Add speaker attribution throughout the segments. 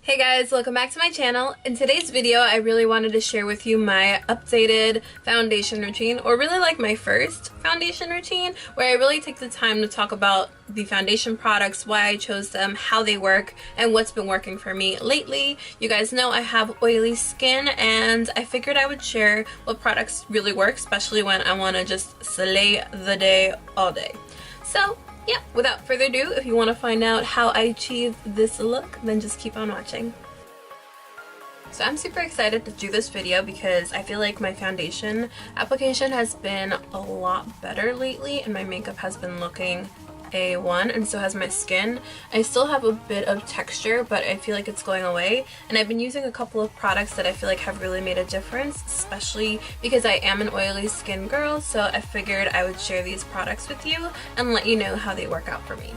Speaker 1: Hey guys, welcome back to my channel. In today's video, I really wanted to share with you my updated foundation routine, or really like my first foundation routine, where I really take the time to talk about the foundation products, why I chose them, how they work, and what's been working for me lately. You guys know I have oily skin, and I figured I would share what products really work, especially when I want to just slay the day all day. So yeah, without further ado, if you want to find out how I achieved this look, then just keep on watching. So I'm super excited to do this video because I feel like my foundation application has been a lot better lately and my makeup has been looking A1, and so has my skin. I still have a bit of texture, but I feel like it's going away, and I've been using a couple of products that I feel like have really made a difference, especially because I am an oily skin girl, so I figured I would share these products with you and let you know how they work out for me.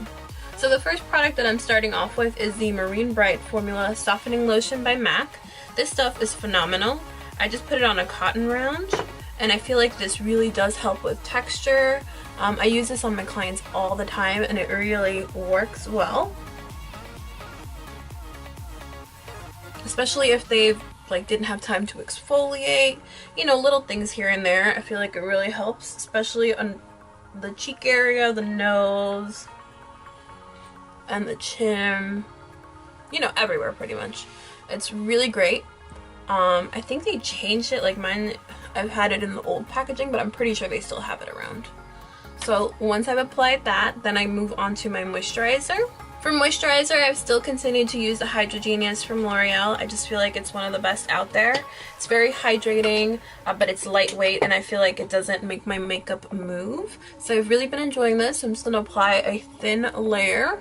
Speaker 1: So the first product that I'm starting off with is the Marine Bright Formula Softening Lotion by MAC. This stuff is phenomenal. I just put it on a cotton round, and I feel like this really does help with texture. I use this on my clients all the time and it really works well. Especially if they've didn't have time to exfoliate, you know, little things here and there. I feel like it really helps, especially on the cheek area, the nose, and the chin, you know, everywhere pretty much. It's really great. I think they changed it, like mine, I've had it in the old packaging, but I'm pretty sure they still have it around. So once I've applied that, then I move on to my moisturizer. For moisturizer, I've still continued to use the Hydra Genius from L'Oreal. I just feel like it's one of the best out there. It's very hydrating, but it's lightweight, and I feel like it doesn't make my makeup move. So I've really been enjoying this. I'm just going to apply a thin layer.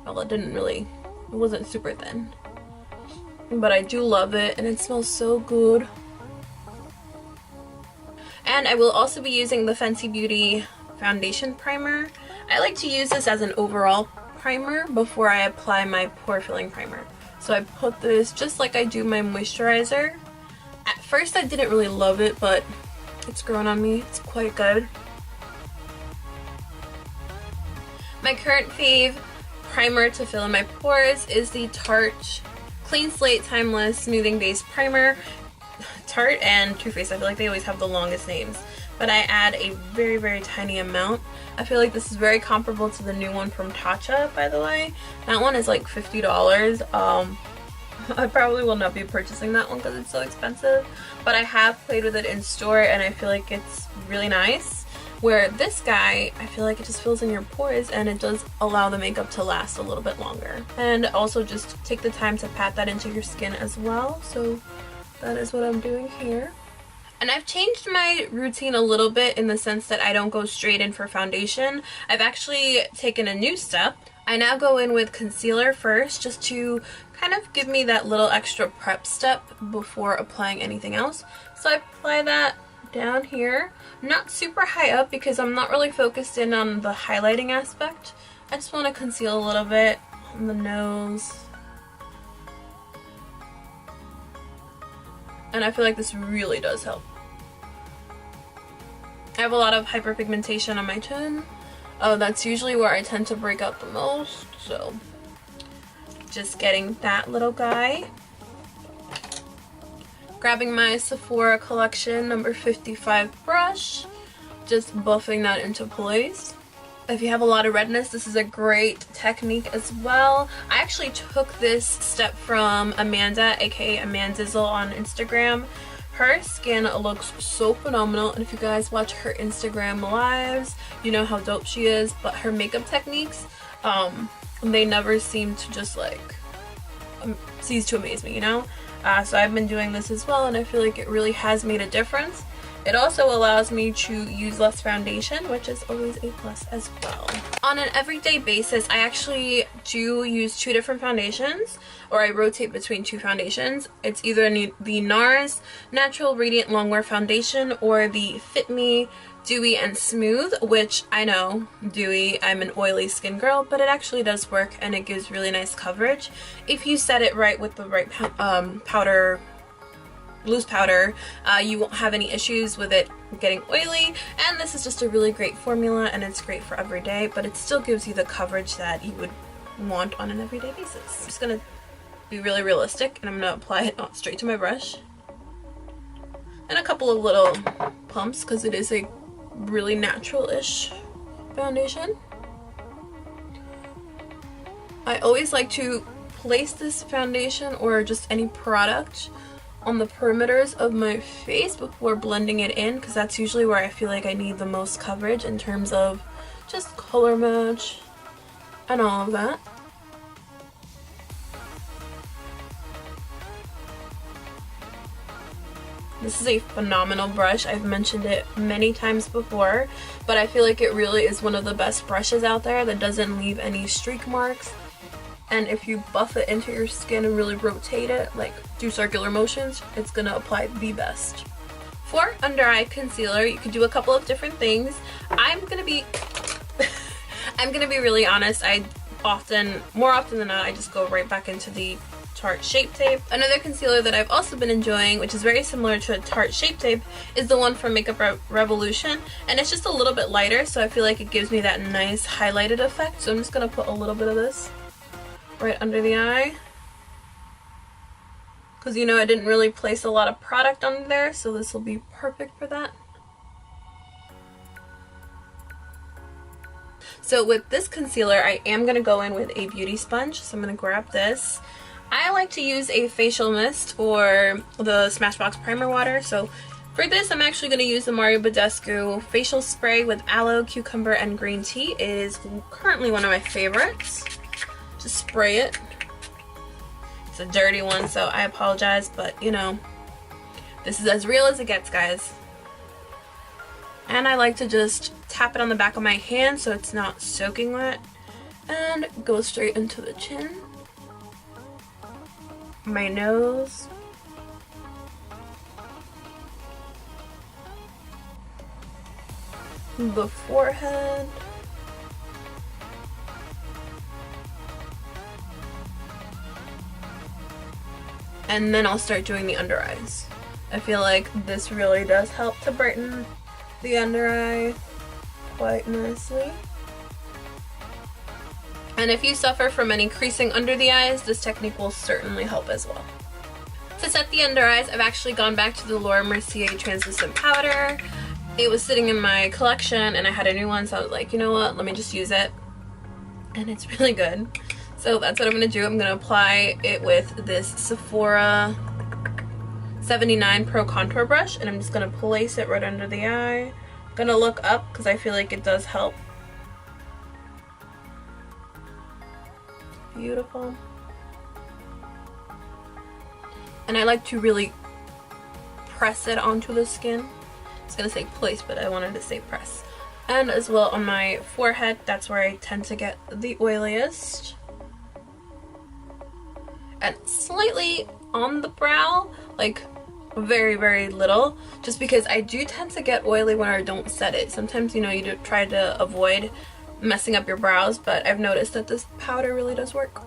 Speaker 1: Well, it wasn't super thin. But I do love it, and it smells so good. And I will also be using the Fenty Beauty foundation primer. I like to use this as an overall primer before I apply my pore filling primer. So I put this just like I do my moisturizer. At first I didn't really love it, but it's grown on me. It's quite good. My current fave primer to fill in my pores is the Tarte Clean Slate Timeless Smoothing Base Primer. Tarte and Too Faced, I feel like they always have the longest names, but I add a very, very tiny amount. I feel like this is very comparable to the new one from Tarte, by the way. That one is like $50. I probably will not be purchasing that one because it's so expensive, but I have played with it in store and I feel like it's really nice. Where this guy, I feel like it just fills in your pores and it does allow the makeup to last a little bit longer. And also just take the time to pat that into your skin as well. So that is what I'm doing here. And I've changed my routine a little bit in the sense that I don't go straight in for foundation. I've actually taken a new step. I now go in with concealer first, just to kind of give me that little extra prep step before applying anything else. So I apply that down here, not super high up because I'm not really focused in on the highlighting aspect. I just want to conceal a little bit on the nose. And I feel like this really does help. I have a lot of hyperpigmentation on my chin. That's usually where I tend to break out the most, so just getting that little guy. Grabbing my Sephora collection number 55 brush, just buffing that into place. If you have a lot of redness, this is a great technique as well. I actually took this step from Amanda, aka Amandizzle on Instagram. Her skin looks so phenomenal, and if you guys watch her Instagram lives, you know how dope she is, but her makeup techniques, they never seem to just cease to amaze me, you know? So I've been doing this as well, and I feel like it really has made a difference. It also allows me to use less foundation, which is always a plus as well. On an everyday basis, I actually do use two different foundations, or I rotate between two foundations. It's either the NARS Natural Radiant Longwear Foundation or the Fit Me Dewy and Smooth, which I know, dewy, I'm an oily skin girl, but it actually does work and it gives really nice coverage. If you set it right with the right powder, loose powder, you won't have any issues with it getting oily, and this is just a really great formula and it's great for every day, but it still gives you the coverage that you would want on an everyday basis. I'm just gonna be really realistic, and I'm gonna apply it straight to my brush. And a couple of little pumps because it is a really natural-ish foundation. I always like to place this foundation or just any product on the perimeters of my face before blending it in, because that's usually where I feel like I need the most coverage in terms of just color match and all of that. This is a phenomenal brush. I've mentioned it many times before, but I feel like it really is one of the best brushes out there that doesn't leave any streak marks. And if you buff it into your skin and really rotate it, like do circular motions, it's gonna apply the best. For under eye concealer, you can do a couple of different things. I'm gonna be really honest. More often than not, I just go right back into the Tarte Shape Tape. Another concealer that I've also been enjoying, which is very similar to a Tarte Shape Tape, is the one from Makeup Revolution, and it's just a little bit lighter, so I feel like it gives me that nice highlighted effect. So I'm just gonna put a little bit of this right under the eye, because you know I didn't really place a lot of product under there, so this will be perfect for that. So with this concealer, I am going to go in with a beauty sponge, so I'm going to grab this. I like to use a facial mist or the Smashbox primer water, so for this I'm actually going to use the Badescu facial spray with aloe, cucumber, and green tea. It is currently one of my favorites. Just spray it. It's a dirty one, so I apologize, but you know, this is as real as it gets, guys. And I like to just tap it on the back of my hand so it's not soaking wet, and go straight into the chin, my nose, the forehead, and then I'll start doing the under eyes. I feel like this really does help to brighten the under eye quite nicely. And if you suffer from any creasing under the eyes, this technique will certainly help as well. To set the under eyes, I've actually gone back to the Mercier translucent powder. It was sitting in my collection and I had a new one, so I was like, you know what, let me just use it. And it's really good. So that's what I'm going to do. I'm going to apply it with this Sephora 79 Pro Contour Brush, and I'm just going to place it right under the eye. I'm going to look up because I feel like it does help. Beautiful. And I like to really press it onto the skin. I was going to say place, but I wanted to say press. And as well on my forehead, that's where I tend to get the oiliest. And slightly on the brow, like very, very little, just because I do tend to get oily when I don't set it. Sometimes, you know, you do try to avoid messing up your brows, but I've noticed that this powder really does work.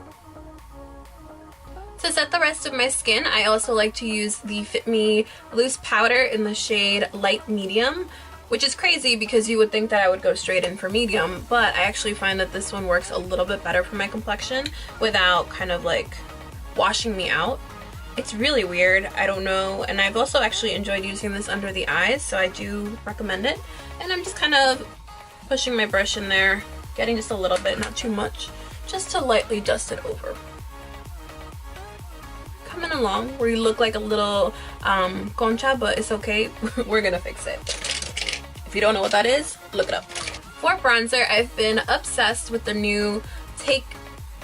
Speaker 1: To set the rest of my skin, I also like to use the Fit Me loose powder in the shade Light Medium, which is crazy because you would think that I would go straight in for medium, but I actually find that this one works a little bit better for my complexion without kind of like washing me out. It's really weird, I don't know, and I've also actually enjoyed using this under the eyes, so I do recommend it. And I'm just kind of pushing my brush in there, getting just a little bit, not too much, just to lightly dust it over. Coming along where you look like a little concha, but it's okay, we're gonna fix it. If you don't know what that is, look it up. For bronzer, I've been obsessed with the new Take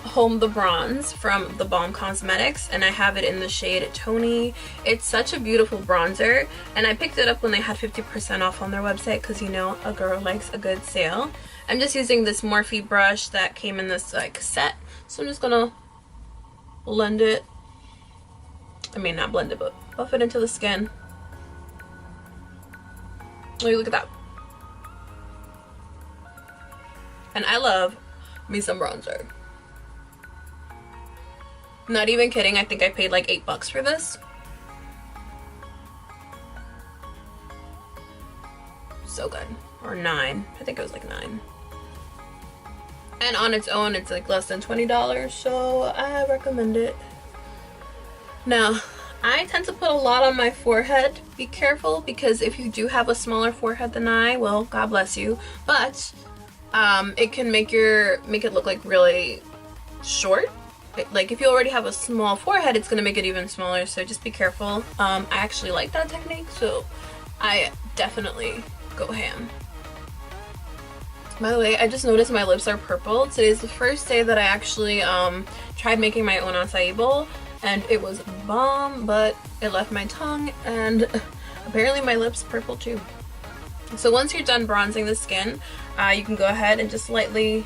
Speaker 1: Home the Bronze from the Balm Cosmetics, and I have it in the shade Tony. It's such a beautiful bronzer, and I picked it up when they had 50% off on their website because, you know, a girl likes a good sale. I'm just using this Morphe brush that came in this like set, so I'm just gonna blend it. I mean, not blend it, but buff it into the skin. Oh, look at that. And I love me some bronzer. Not even kidding, I think I paid like $8 for this. So good. Or 9. I think it was like 9. And on its own, it's like less than $20, so I recommend it. Now, I tend to put a lot on my forehead. Be careful, because if you do have a smaller forehead than I, well, God bless you. But it can make it look like really short. Like if you already have a small forehead, it's gonna make it even smaller, so just be careful. I actually like that technique, so I definitely go ham. By the way, I just noticed my lips are purple. Today's the first day that I actually tried making my own acai bowl, and it was bomb, but it left my tongue, and apparently my lips purple too. So once you're done bronzing the skin, you can go ahead and just lightly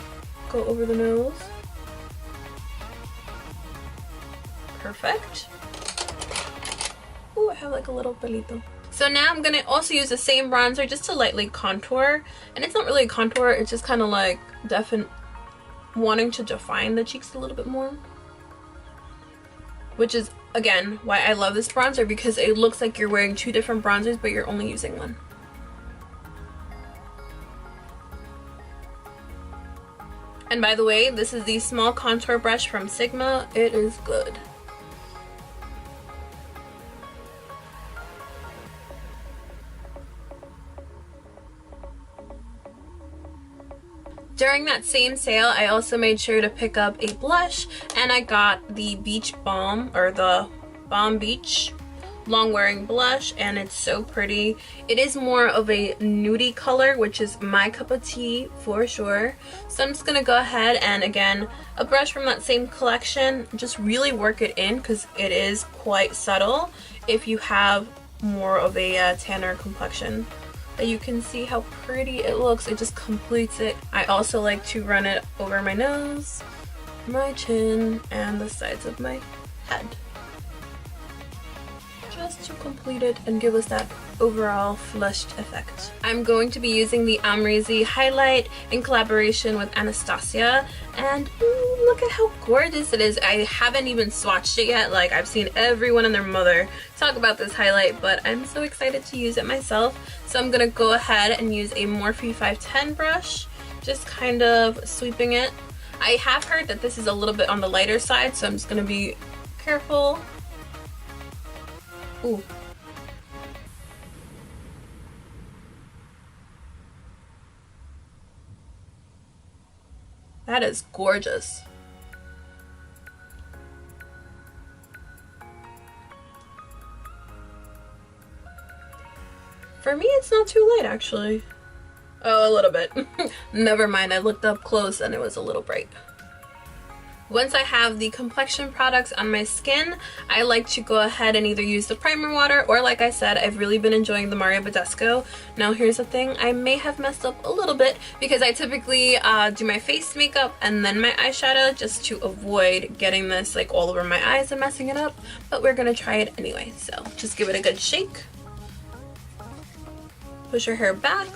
Speaker 1: go over the nose. Perfect. Ooh, I have like a little pelito. So now I'm gonna also use the same bronzer just to lightly contour. And it's not really a contour, it's just kind of like wanting to define the cheeks a little bit more. Which is, again, why I love this bronzer, because it looks like you're wearing two different bronzers, but you're only using one. And by the way, this is the small contour brush from Sigma. It is good. During that same sale, I also made sure to pick up a blush, and I got the Beach Balm, or the Balm Beach long wearing blush, and it's so pretty. It is more of a nudie color, which is my cup of tea for sure. So I'm just gonna go ahead and, again, a brush from that same collection, just really work it in, because it is quite subtle if you have more of a tanner complexion. But you can see how pretty it looks. It just completes it. I also like to run it over my nose, my chin, and the sides of my head, just to complete it and give us that overall flushed effect. I'm going to be using the Amrezy highlight in collaboration with Anastasia, and ooh, look at how gorgeous it is. I haven't even swatched it yet. Like, I've seen everyone and their mother talk about this highlight, but I'm so excited to use it myself. So I'm gonna go ahead and use a Morphe 510 brush, just kind of sweeping it. I have heard that this is a little bit on the lighter side, so I'm just gonna be careful. Ooh. That is gorgeous. For me, it's not too light, actually. Oh, a little bit. Never mind, I looked up close and it was a little bright. Once I have the complexion products on my skin, I like to go ahead and either use the primer water, or like I said, I've really been enjoying the Badescu. Now here's the thing, I may have messed up a little bit, because I typically do my face makeup and then my eyeshadow, just to avoid getting this like all over my eyes and messing it up. But we're gonna try it anyway, so just give it a good shake. Push your hair back.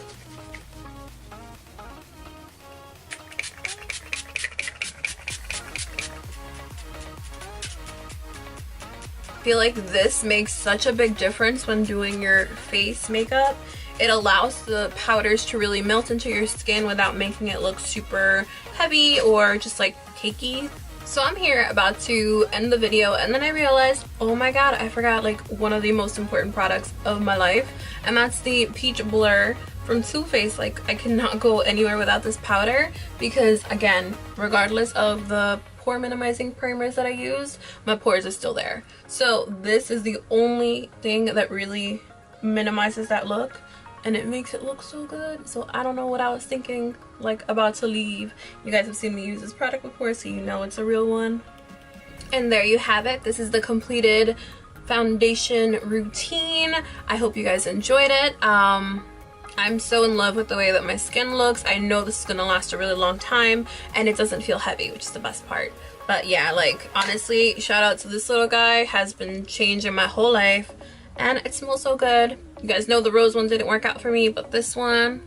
Speaker 1: I feel like this makes such a big difference when doing your face makeup. It allows the powders to really melt into your skin without making it look super heavy or just like cakey. So I'm here about to end the video, and then I realized, oh my god, I forgot like one of the most important products of my life, and that's the Peach Blur from Too Faced. Like, I cannot go anywhere without this powder, because again, regardless of the pore minimizing primers that I use, my pores are still there. So this is the only thing that really minimizes that look, and it makes it look so good. So I don't know what I was thinking, like, about to leave. You guys have seen me use this product before, so you know it's a real one. And there you have it. This is the completed foundation routine. I hope you guys enjoyed it. I'm so in love with the way that my skin looks. I know this is gonna last a really long time, and it doesn't feel heavy, which is the best part. But yeah, like, honestly, shout out to this little guy. Has been changing my whole life, and it smells so good. You guys know the rose one didn't work out for me, but this one,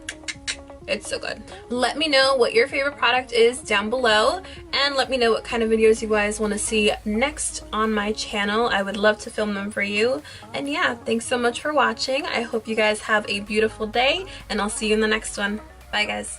Speaker 1: it's so good. Let me know what your favorite product is down below, and let me know what kind of videos you guys want to see next on my channel. I would love to film them for you. And yeah, thanks so much for watching. I hope you guys have a beautiful day, and I'll see you in the next one. Bye guys.